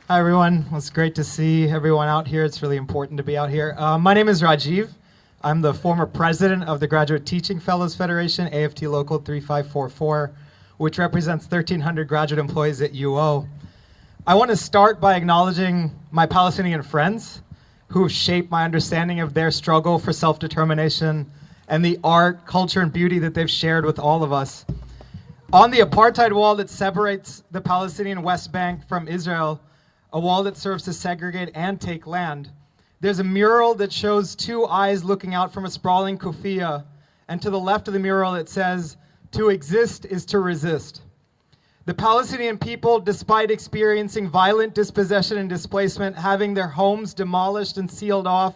Hi, everyone. It's great to see everyone out here. It's really important to be out here. My name is Rajiv. I'm the former president of the Graduate Teaching Fellows Federation, AFT Local 3544, which represents 1,300 graduate employees at UO. I want to start by acknowledging my Palestinian friends who shaped my understanding of their struggle for self-determination and the art, culture, and beauty that they've shared with all of us. On the apartheid wall that separates the Palestinian West Bank from Israel, a wall that serves to segregate and take land, there's a mural that shows two eyes looking out from a sprawling kufiya, and to the left of the mural it says, "To exist is to resist." The Palestinian people, despite experiencing violent dispossession and displacement, having their homes demolished and sealed off,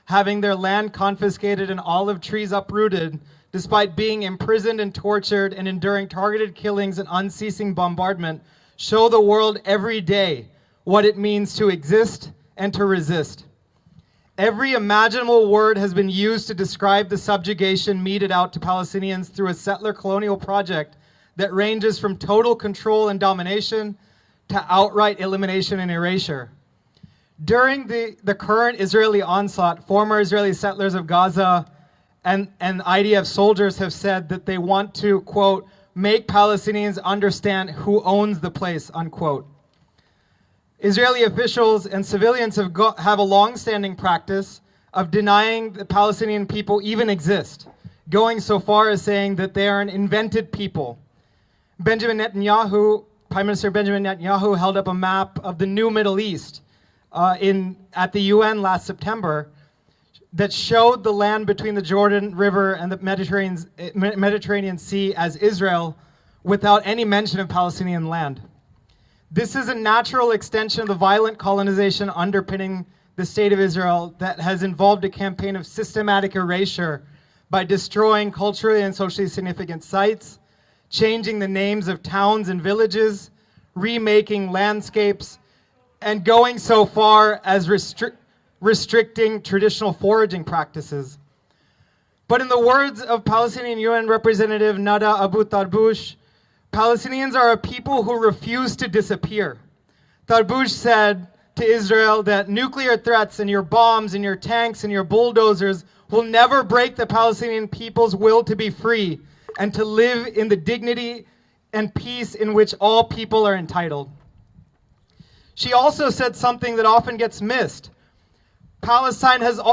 having their land confiscated and olive trees uprooted, despite being imprisoned and tortured and enduring targeted killings and unceasing bombardment, show the world every day what it means to exist and to resist. Every imaginable word has been used to describe the subjugation meted out to Palestinians through a settler colonial project that ranges from total control and domination to outright elimination and erasure. During the current Israeli onslaught, former Israeli settlers of Gaza and IDF soldiers have said that they want to, quote, make Palestinians understand who owns the place, unquote. Israeli officials and civilians have a long-standing practice of denying the Palestinian people even exist, going so far as saying that they are an invented people. Prime Minister Benjamin Netanyahu held up a map of the new Middle East at the UN last September that showed the land between the Jordan River and the Mediterranean Sea as Israel without any mention of Palestinian land. This is a natural extension of the violent colonization underpinning the state of Israel that has involved a campaign of systematic erasure by destroying culturally and socially significant sites, changing the names of towns and villages, remaking landscapes, and going so far as restricting traditional foraging practices. But in the words of Palestinian UN Representative Nada Abu Tarbush, Palestinians are a people who refuse to disappear. Tarbush said to Israel that nuclear threats and your bombs and your tanks and your bulldozers will never break the Palestinian people's will to be free and to live in the dignity and peace in which all people are entitled. She also said something that often gets missed.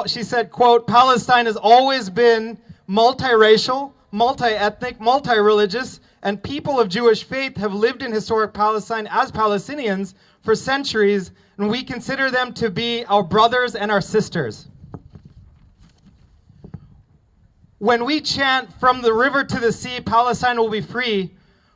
She said, quote, Palestine has always been multiracial, multi-ethnic, multi-religious, and people of Jewish faith have lived in historic Palestine as Palestinians for centuries, and we consider them to be our brothers and our sisters. When we chant, from the river to the sea, Palestine will be free,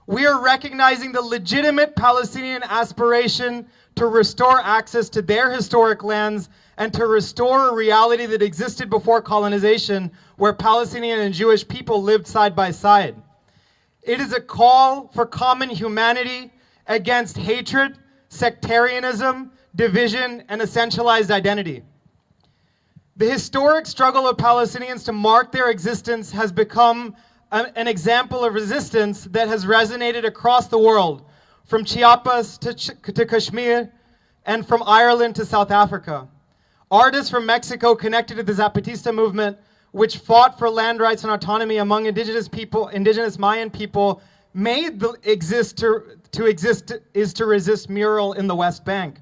we are recognizing the legitimate Palestinian aspiration to restore access to their historic lands and to restore a reality that existed before colonization, where Palestinian and Jewish people lived side by side. It is a call for common humanity against hatred, sectarianism, division, and essentialized identity. The historic struggle of Palestinians to mark their existence has become an example of resistance that has resonated across the world, from Chiapas to Kashmir, and from Ireland to South Africa. Artists from Mexico connected to the Zapatista movement, which fought for land rights and autonomy among indigenous Mayan people, made the to exist is to resist mural in the West Bank.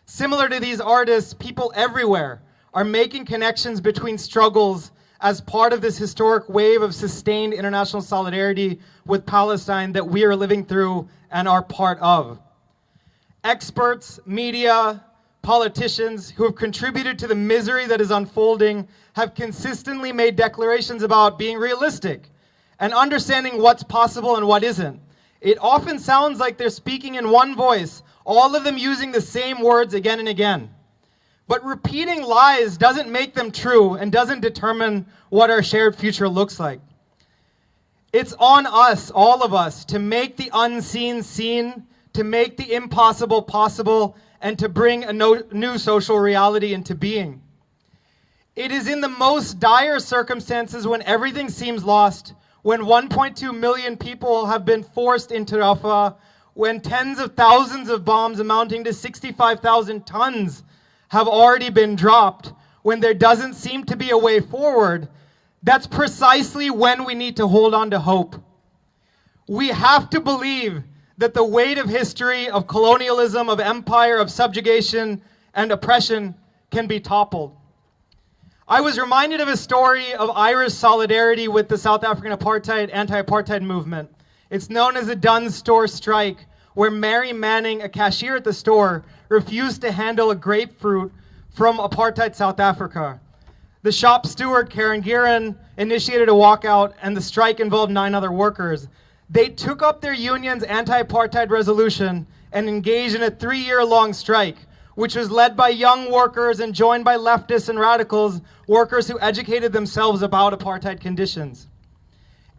Similar to these artists, people everywhere are making connections between struggles as part of this historic wave of sustained international solidarity with Palestine that we are living through and are part of. Experts, media, politicians who have contributed to the misery that is unfolding have consistently made declarations about being realistic and understanding what's possible and what isn't. It often sounds like they're speaking in one voice, all of them using the same words again and again. But repeating lies doesn't make them true and doesn't determine what our shared future looks like. It's on us, all of us, to make the unseen seen, to make the impossible possible, and to bring a new social reality into being. It is in the most dire circumstances, when everything seems lost, when 1.2 million people have been forced into Rafah, when tens of thousands of bombs amounting to 65,000 tons have already been dropped, when there doesn't seem to be a way forward, that's precisely when we need to hold on to hope. We have to believe that the weight of history, of colonialism, of empire, of subjugation, and oppression can be toppled. I was reminded of a story of Irish solidarity with the South African anti-apartheid movement. It's known as the Dunn's Store Strike, where Mary Manning, a cashier at the store, refused to handle a grapefruit from apartheid South Africa. The shop steward, Karen Guerin, initiated a walkout, and the strike involved 9 other workers. They took up their union's anti-apartheid resolution and engaged in a 3-year-long strike, which was led by young workers and joined by leftists and radicals, workers who educated themselves about apartheid conditions.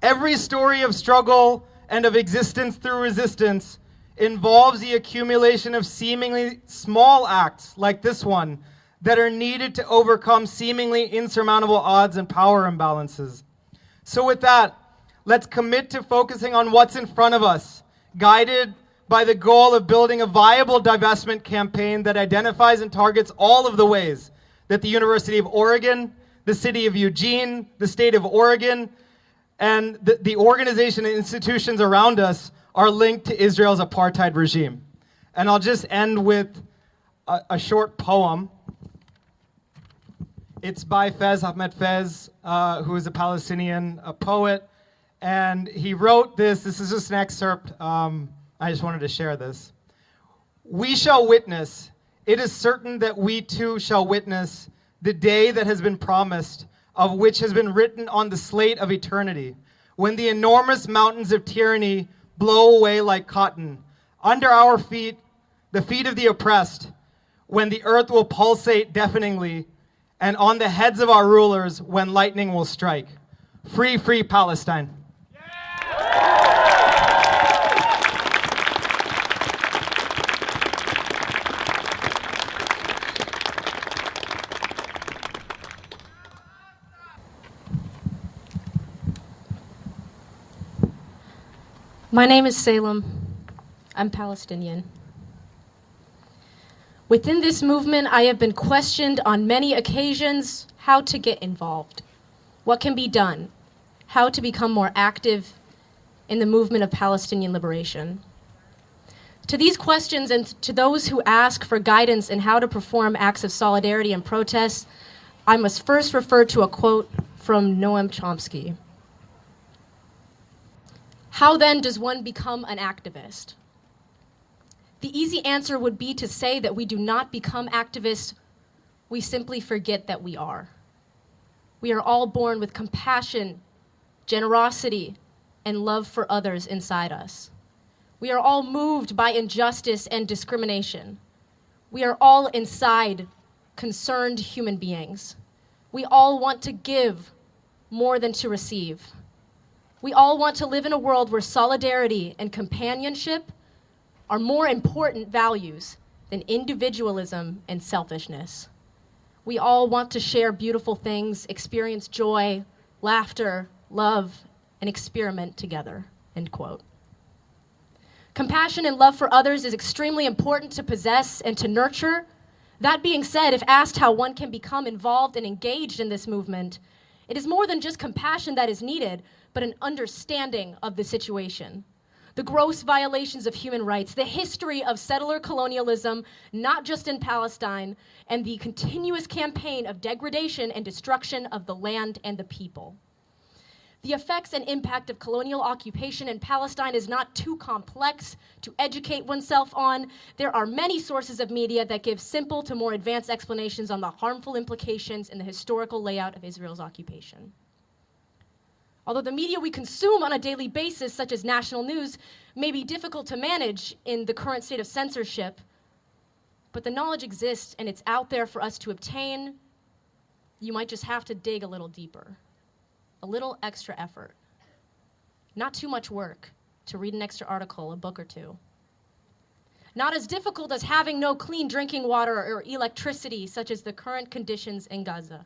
Every story of struggle and of existence through resistance involves the accumulation of seemingly small acts like this one that are needed to overcome seemingly insurmountable odds and power imbalances. So with that, let's commit to focusing on what's in front of us, guided by the goal of building a viable divestment campaign that identifies and targets all of the ways that the University of Oregon, the city of Eugene, the state of Oregon, and the organization and institutions around us are linked to Israel's apartheid regime. And I'll just end with a short poem. It's by Fez, Ahmed Fez, who is a Palestinian poet. And he wrote this. This is just an excerpt. I just wanted to share this. We shall witness. It is certain that we too shall witness the day that has been promised, of which has been written on the slate of eternity, when the enormous mountains of tyranny blow away like cotton. Under our feet, the feet of the oppressed, when the earth will pulsate deafeningly, and on the heads of our rulers, when lightning will strike. Free, free Palestine. My name is Salem. I'm Palestinian. Within this movement, I have been questioned on many occasions how to get involved, what can be done, how to become more active in the movement of Palestinian liberation. To these questions and to those who ask for guidance in how to perform acts of solidarity and protest, I must first refer to a quote from Noam Chomsky. How then does one become an activist? The easy answer would be to say that we do not become activists, we simply forget that we are. We are all born with compassion, generosity, and love for others inside us. We are all moved by injustice and discrimination. We are all inside concerned human beings. We all want to give more than to receive. We all want to live in a world where solidarity and companionship are more important values than individualism and selfishness. We all want to share beautiful things, experience joy, laughter, love, and experiment together, end quote. Compassion and love for others is extremely important to possess and to nurture. That being said, if asked how one can become involved and engaged in this movement, it is more than just compassion that is needed, but an understanding of the situation. The gross violations of human rights, the history of settler colonialism, not just in Palestine, and the continuous campaign of degradation and destruction of the land and the people. The effects and impact of colonial occupation in Palestine is not too complex to educate oneself on. There are many sources of media that give simple to more advanced explanations on the harmful implications in the historical layout of Israel's occupation. Although the media we consume on a daily basis, such as national news, may be difficult to manage in the current state of censorship, but the knowledge exists and it's out there for us to obtain. You might just have to dig a little deeper, a little extra effort. Not too much work to read an extra article, a book or two. Not as difficult as having no clean drinking water or electricity, such as the current conditions in Gaza.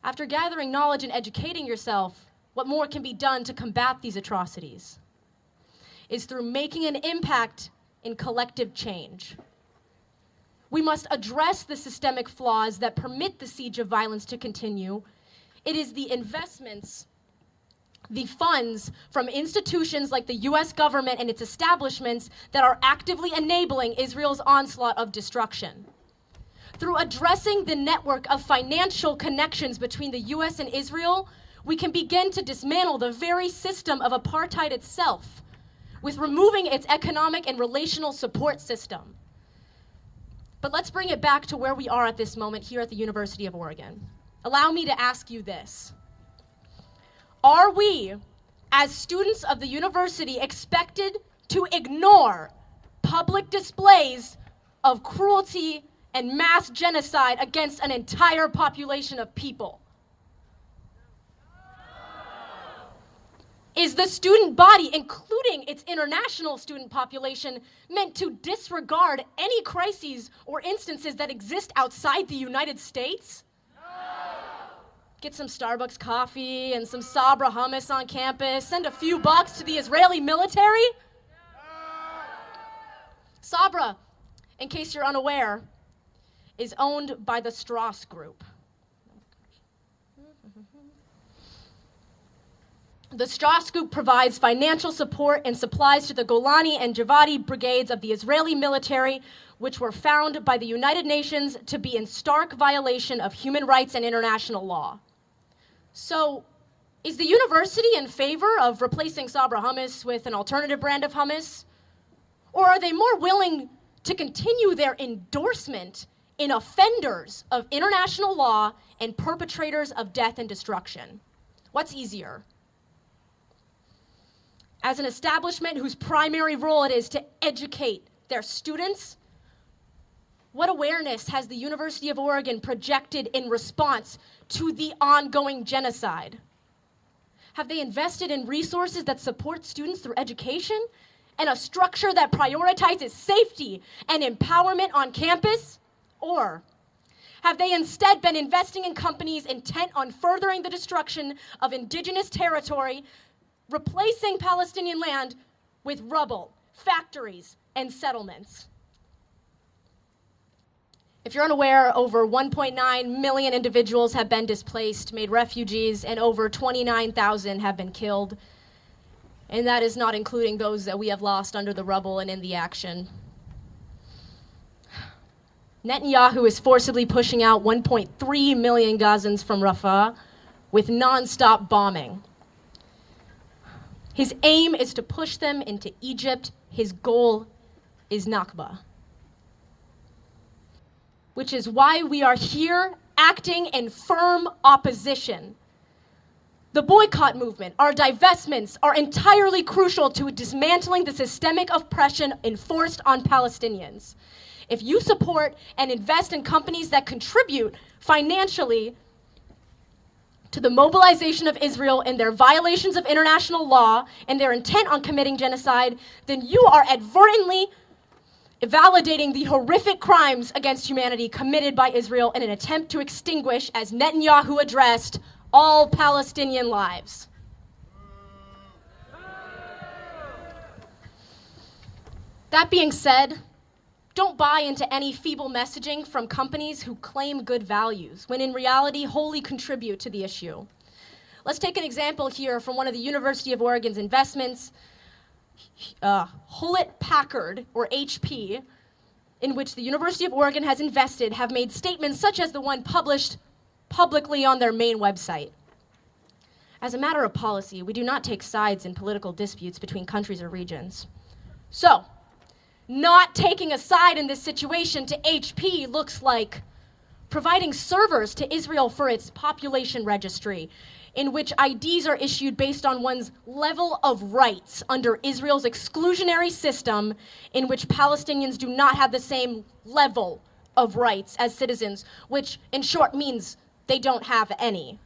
After gathering knowledge and educating yourself, what more can be done to combat these atrocities? is through making an impact in collective change. We must address the systemic flaws that permit the siege of violence to continue. It is the investments, the funds from institutions like the US government and its establishments that are actively enabling Israel's onslaught of destruction. Through addressing the network of financial connections between the US and Israel, we can begin to dismantle the very system of apartheid itself, with removing its economic and relational support system. But let's bring it back to where we are at this moment here at the University of Oregon. Allow me to ask you this. Are we, as students of the university, expected to ignore public displays of cruelty and mass genocide against an entire population of people? Is the student body, including its international student population, meant to disregard any crises or instances that exist outside the United States? Get some Starbucks coffee and some Sabra hummus on campus, send a few bucks to the Israeli military? Sabra, in case you're unaware, is owned by the Strauss Group. The Strauss Group provides financial support and supplies to the Golani and Javadi brigades of the Israeli military, which were found by the United Nations to be in stark violation of human rights and international law. So, is the university in favor of replacing Sabra hummus with an alternative brand of hummus? Or are they more willing to continue their endorsement in offenders of international law and perpetrators of death and destruction? What's easier? As an establishment whose primary role it is to educate their students, what awareness has the University of Oregon projected in response to the ongoing genocide? Have they invested in resources that support students through education and a structure that prioritizes safety and empowerment on campus? Or have they instead been investing in companies intent on furthering the destruction of indigenous territory, replacing Palestinian land with rubble, factories, and settlements? If you're unaware, over 1.9 million individuals have been displaced, made refugees, and over 29,000 have been killed. And that is not including those that we have lost under the rubble and in the action. Netanyahu is forcibly pushing out 1.3 million Gazans from Rafah with nonstop bombing. His aim is to push them into Egypt. His goal is Nakba. Which is why we are here acting in firm opposition. The boycott movement, our divestments, are entirely crucial to dismantling the systemic oppression enforced on Palestinians. If you support and invest in companies that contribute financially to the mobilization of Israel and their violations of international law and their intent on committing genocide, then you are advertently validating the horrific crimes against humanity committed by Israel in an attempt to extinguish, as Netanyahu addressed, all Palestinian lives. That being said, don't buy into any feeble messaging from companies who claim good values, when in reality wholly contribute to the issue. Let's take an example here from one of the University of Oregon's investments, Hewlett-Packard, or HP, in which the University of Oregon has invested, have made statements such as the one published publicly on their main website. As a matter of policy, we do not take sides in political disputes between countries or regions. So, not taking a side in this situation to HP looks like providing servers to Israel for its population registry, in which IDs are issued based on one's level of rights under Israel's exclusionary system, in which Palestinians do not have the same level of rights as citizens, which in short means they don't have any.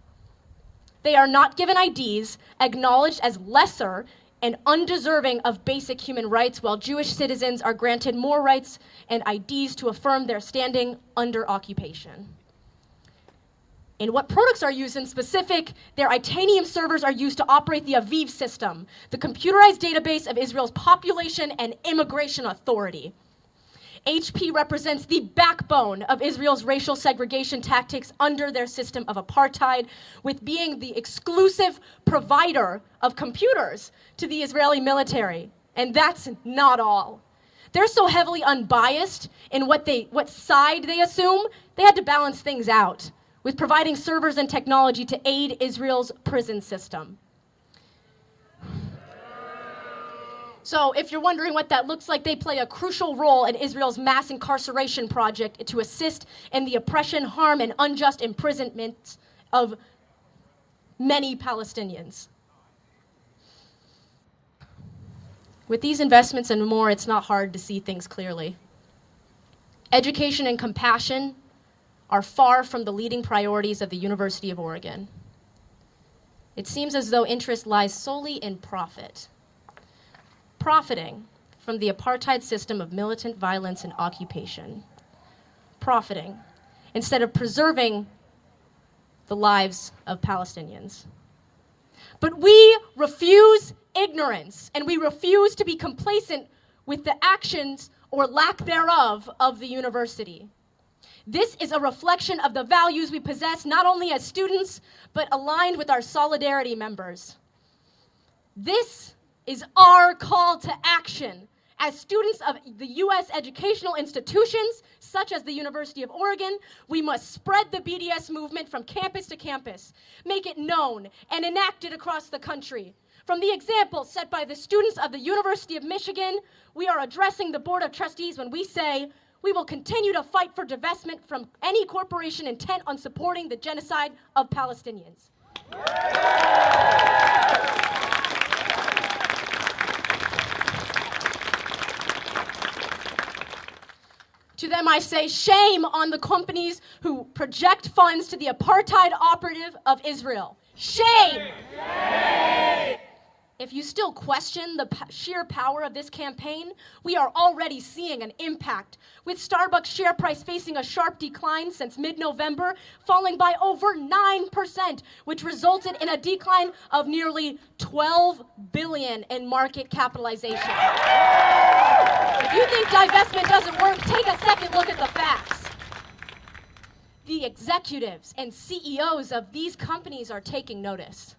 They are not given IDs, acknowledged as lesser and undeserving of basic human rights, while Jewish citizens are granted more rights and IDs to affirm their standing under occupation. And what products are used in specific, their Itanium servers are used to operate the Aviv system, the computerized database of Israel's population and immigration authority. HP represents the backbone of Israel's racial segregation tactics under their system of apartheid, with being the exclusive provider of computers to the Israeli military. And that's not all. They're so heavily unbiased in what side they assume, they had to balance things out with providing servers and technology to aid Israel's prison system. So if you're wondering what that looks like, they play a crucial role in Israel's mass incarceration project to assist in the oppression, harm, and unjust imprisonment of many Palestinians. With these investments and more, it's not hard to see things clearly. Education and compassion are far from the leading priorities of the University of Oregon. It seems as though interest lies solely in profit. Profiting from the apartheid system of militant violence and occupation. Profiting instead of preserving the lives of Palestinians. But we refuse ignorance, and we refuse to be complacent with the actions or lack thereof of the university. This is a reflection of the values we possess not only as students, but aligned with our solidarity members. This is our call to action. As students of the U.S. educational institutions, such as the University of Oregon, we must spread the BDS movement from campus to campus, make it known and enact it across the country. From the example set by the students of the University of Michigan, we are addressing the Board of Trustees when we say, we will continue to fight for divestment from any corporation intent on supporting the genocide of Palestinians. To them I say, shame on the companies who project funds to the apartheid operative of Israel. Shame! Shame! If you still question the sheer power of this campaign, we are already seeing an impact, with Starbucks share price facing a sharp decline since mid-November, falling by over 9%, which resulted in a decline of nearly $12 billion in market capitalization. If you think divestment doesn't work, take a second look at the facts. The executives and CEOs of these companies are taking notice.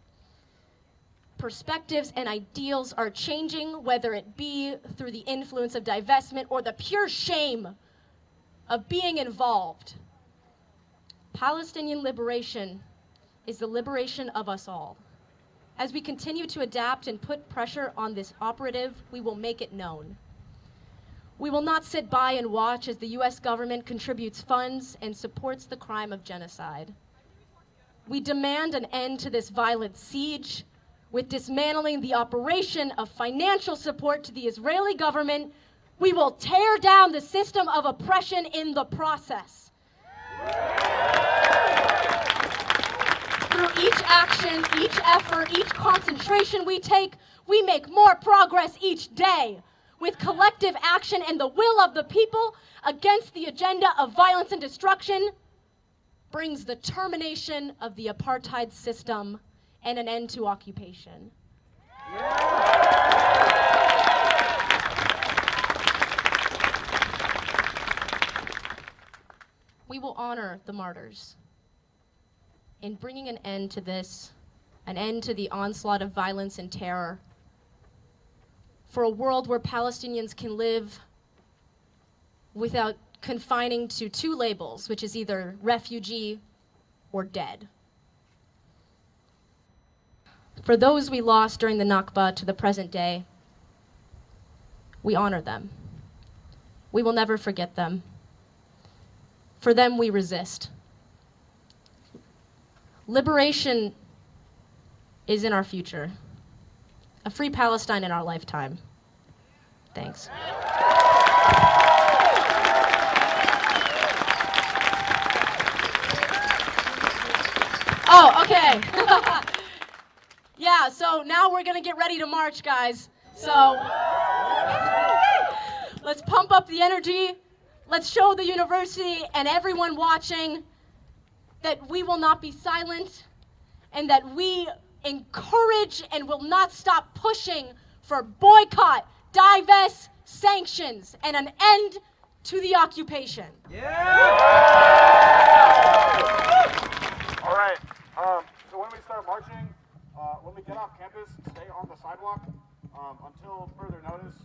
Perspectives and ideals are changing, whether it be through the influence of divestment or the pure shame of being involved. Palestinian liberation is the liberation of us all. As we continue to adapt and put pressure on this operative, we will make it known. We will not sit by and watch as the U.S. government contributes funds and supports the crime of genocide. We demand an end to this violent siege, with dismantling the operation of financial support to the Israeli government. We will tear down the system of oppression in the process. Through each action, each effort, each concentration we take, we make more progress each day. With collective action and the will of the people against the agenda of violence and destruction brings the termination of the apartheid system and an end to occupation. We will honor the martyrs in bringing an end to this, an end to the onslaught of violence and terror, for a world where Palestinians can live without confining to two labels, which is either refugee or dead. For those we lost during the Nakba to the present day, we honor them. We will never forget them. For them, we resist. Liberation is in our future. A free Palestine in our lifetime. Thanks. Oh, okay. Yeah, so now we're gonna get ready to march, guys. So let's pump up the energy. Let's show the university and everyone watching that we will not be silent, and that we encourage and will not stop pushing for boycott, divest, sanctions, and an end to the occupation. All right. So when we start marching, when we get off campus, stay on the sidewalk until further notice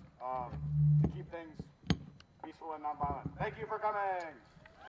to keep things peaceful and nonviolent. Thank you for coming.